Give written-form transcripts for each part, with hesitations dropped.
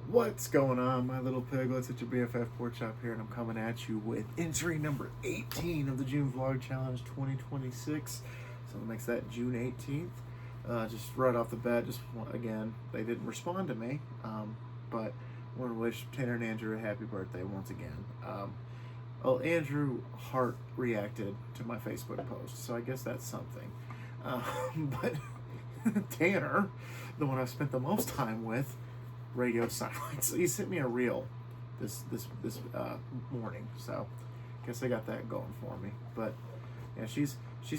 What's going on, my little piglets? It's your BFF Pork Chop here, and I'm coming at you with entry number 18 of the June Vlog Challenge 2026. So that makes that June 18th. Just right off the bat, again, they didn't respond to me, but I want to wish Tanner and Andrew a happy birthday once again. Well, Andrew heart reacted to my Facebook post, so I guess that's something. But Tanner, the one I've spent the most time with, radio silence. He sent me a reel this morning, so guess I got that going for me. But yeah, she's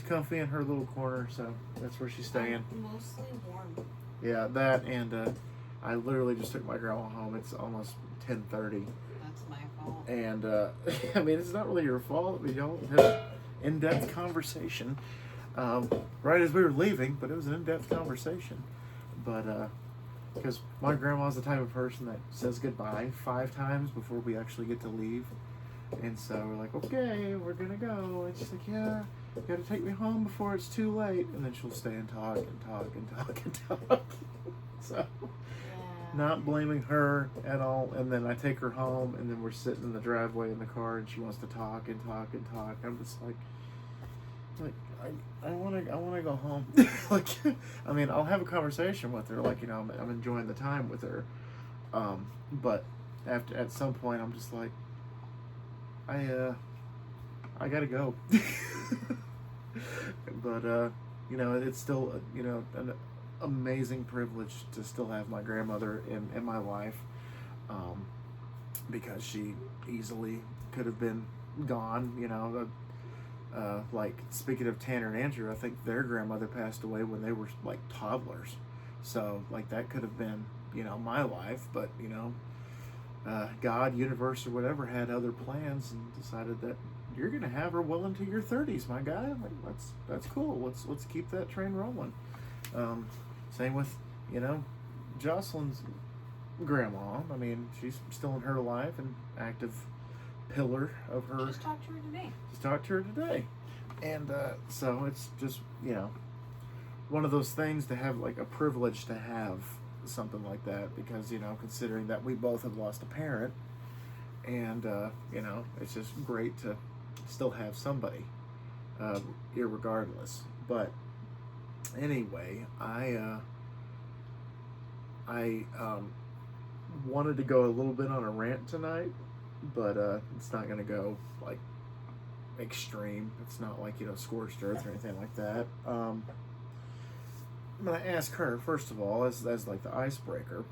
comfy in her little corner, so that's where she's staying. Mostly warm. Yeah, that, and I literally just took my grandma home. It's almost 10:30. That's my fault. And I mean, it's not really your fault. We don't have an in-depth conversation right as we were leaving, but it was an in-depth conversation. But because my grandma's the type of person that says goodbye 5 times before we actually get to leave. And so we're like, okay, we're going to go. And she's like, yeah, you got to take me home before it's too late. And then she'll stay and talk and talk and talk and talk. So, not blaming her at all. And then I take her home, and then we're sitting in the driveway in the car, and she wants to talk and talk and talk. I'm just like I want to go home. Like, I mean, I'll have a conversation with her, like, you know, I'm enjoying the time with her, but at some point I'm just like, I gotta go. But you know, it's still, you know, an amazing privilege to still have my grandmother in my life, because she easily could have been gone, you know. Like, speaking of Tanner and Andrew, I think their grandmother passed away when they were like toddlers. So, like, that could have been, you know, my life, but, you know, God, universe, or whatever had other plans and decided that you're gonna have her well into your 30s, my guy. I'm like, that's cool. Let's keep that train rolling. Same with, you know, Jocelyn's grandma. I mean, she's still in her life and active pillar of her. Just talked to her today. And so it's just, you know, one of those things to have, like, a privilege to have something like that, because, you know, considering that we both have lost a parent, and you know, it's just great to still have somebody, irregardless. But anyway, I wanted to go a little bit on a rant tonight, but it's not going to go, like, extreme. It's not like, you know, scorched earth or anything like that. I'm going to ask her, first of all, as like the icebreaker,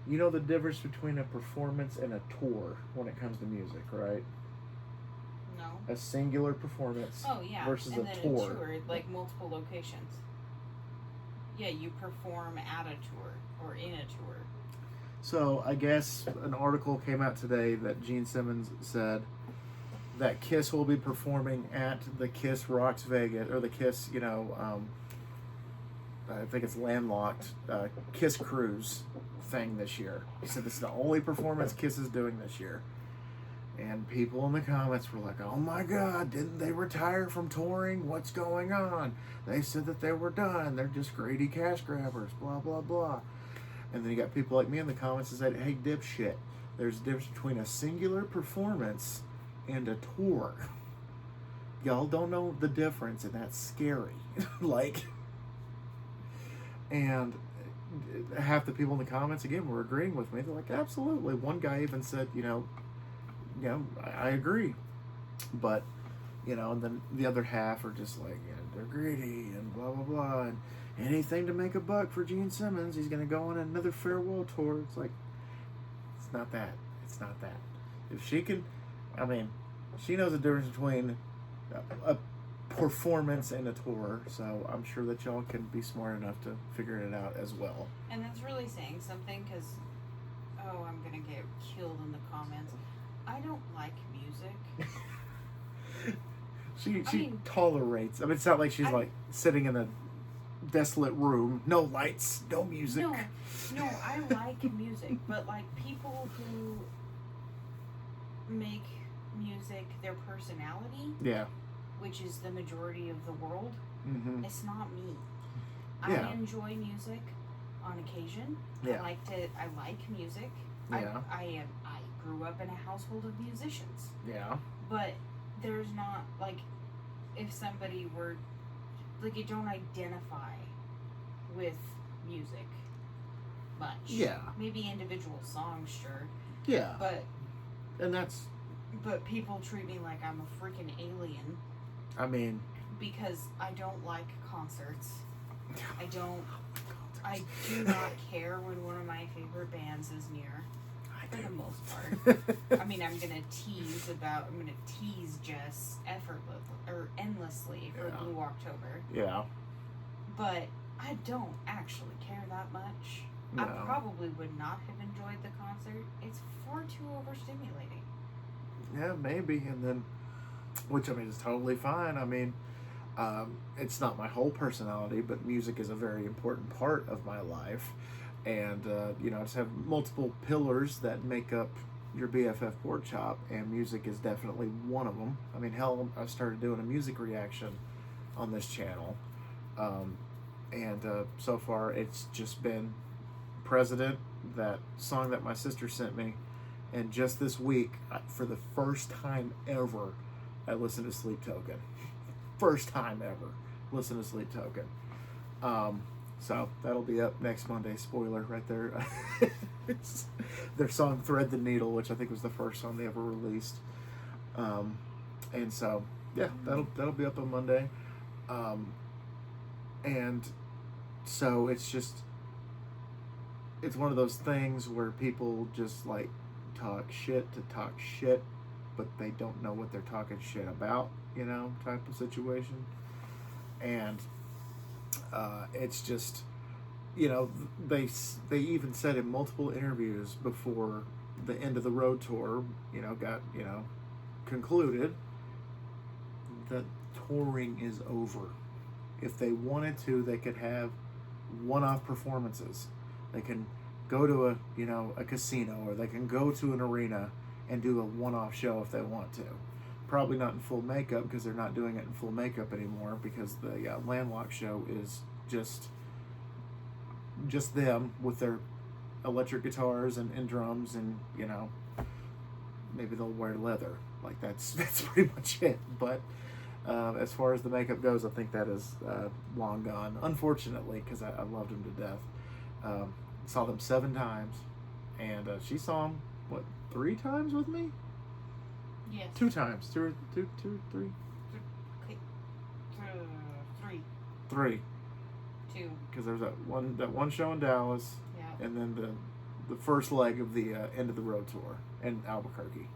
you know the difference between a performance and a tour when it comes to music, right? No. A singular performance versus and a then tour. A tour, like multiple locations. Yeah, you perform at a tour or in a tour. So I guess an article came out today that Gene Simmons said that Kiss will be performing at the Kiss Rocks Vegas, or the Kiss, you know, I think it's landlocked, Kiss Cruise thing this year. He said this is the only performance Kiss is doing this year. And people in the comments were like, oh my God, didn't they retire from touring? What's going on? They said that they were done. They're just greedy cash grabbers, blah, blah, blah. And then you got people like me in the comments that said, hey, dipshit, there's a difference between a singular performance and a tour. Y'all don't know the difference, and that's scary. Like, and half the people in the comments, again, were agreeing with me. They're like, absolutely. One guy even said, you know, I agree. But, you know, and then the other half are just like, yeah, they're greedy and blah, blah, blah. And anything to make a buck for Gene Simmons. He's going to go on another farewell tour. It's like, it's not that. It's not that. If she can, I mean, she knows the difference between a performance and a tour, so I'm sure that y'all can be smart enough to figure it out as well. And that's really saying something, because, oh, I'm going to get killed in the comments. I don't like music. She tolerates. I mean, it's not like she's like sitting in a desolate room, no lights, no music. No, I like music, but like people who make music their personality, yeah, which is the majority of the world, mm-hmm. it's not me. Yeah. I enjoy music. on occasion. Yeah. I like music. Yeah. I grew up in a household of musicians. Yeah. But there's not, like, if somebody were, like, you don't identify with music much. Yeah. Maybe individual songs, sure. Yeah. But But people treat me like I'm a freaking alien. I mean, because I don't like concerts. I do not care when one of my favorite bands is near. For the most part. I mean, I'm gonna tease Jess endlessly for Blue October. Yeah. But I don't actually care that much. No. I probably would not have enjoyed the concert. It's far too overstimulating. Yeah, maybe, and then, which I mean is totally fine. I mean, it's not my whole personality, but music is a very important part of my life. And, I just have multiple pillars that make up your BFF pork chop, and music is definitely one of them. I mean, hell, I started doing a music reaction on this channel. And so far, it's just been President, that song that my sister sent me. And just this week, for the first time ever, I listened to Sleep Token. First time ever, listen to Sleep Token. So that'll be up next Monday. Spoiler right there. It's their song "Thread the Needle," which I think was the first song they ever released. And so yeah, that'll be up on Monday. And so it's one of those things where people just like talk shit, but they don't know what they're talking shit about, type of situation. And it's just, they even said in multiple interviews before the end of the road tour, got, concluded, that touring is over. If they wanted to, they could have one-off performances. They can go to a casino, or they can go to an arena and do a one-off show if they want to. Probably not in full makeup, because they're not doing it in full makeup anymore, because the Landlocked show is just them with their electric guitars and drums, and maybe they'll wear leather. Like that's pretty much it. But as far as the makeup goes, I think that is long gone, unfortunately, because I loved them to death. Saw them 7 times, and she saw them 3 times with me. Yes. 2 times. 3. 3. 2. Because there's that one show in Dallas, Yeah. and then the first leg of the end of the road tour in Albuquerque.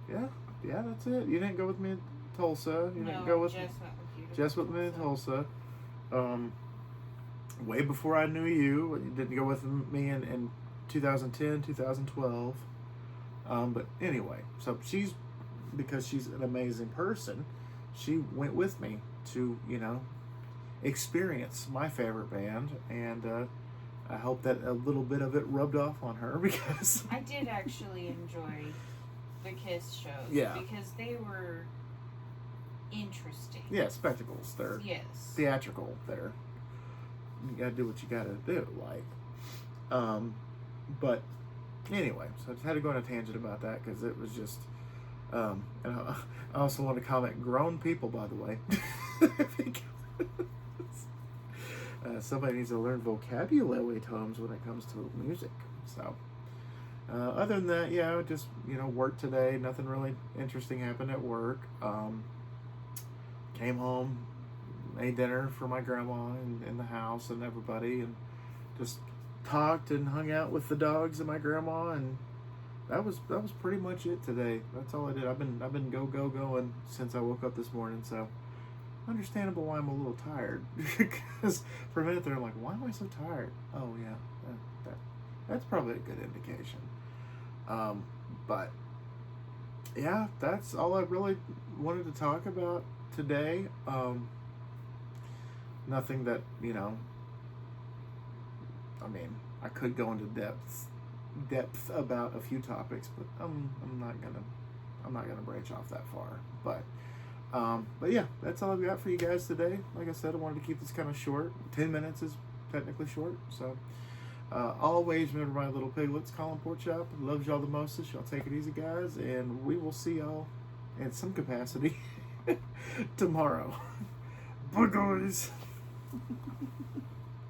Yeah, that's it. You didn't go with me in Tulsa. You didn't go with Jess went with you. Jess with me in Tulsa. Way before I knew you. You didn't go with me in 2010, 2012. But anyway, so because she's an amazing person, she went with me to, experience my favorite band, and I hope that a little bit of it rubbed off on her, because I did actually enjoy the Kiss shows. Yeah. Because they were interesting. yeah, spectacles. They're Yes. theatrical. You gotta do what you gotta do, like. But anyway, so I just had to go on a tangent about that, because it was just. And I also want to comment, grown people, by the way. Somebody needs to learn vocabulary terms when it comes to music. So, other than that, yeah, just, work today. Nothing really interesting happened at work. Came home, made dinner for my grandma in the house and everybody, and just talked and hung out with the dogs and my grandma, and that was pretty much it today. That's all I did. I've been going since I woke up this morning, so understandable why I'm a little tired. Because for a minute there, I'm like, why am I so tired? Oh yeah, that's probably a good indication. But yeah, that's all I really wanted to talk about today. Nothing that, I mean, I could go into depth about a few topics, but I'm not gonna branch off that far. But yeah, that's all I've got for you guys today. Like I said, I wanted to keep this kind of short. 10 minutes is technically short. So, always remember my little piglets, Colin Pork Chop loves y'all the mostest. Y'all take it easy, guys, and we will see y'all in some capacity tomorrow. Bye, guys.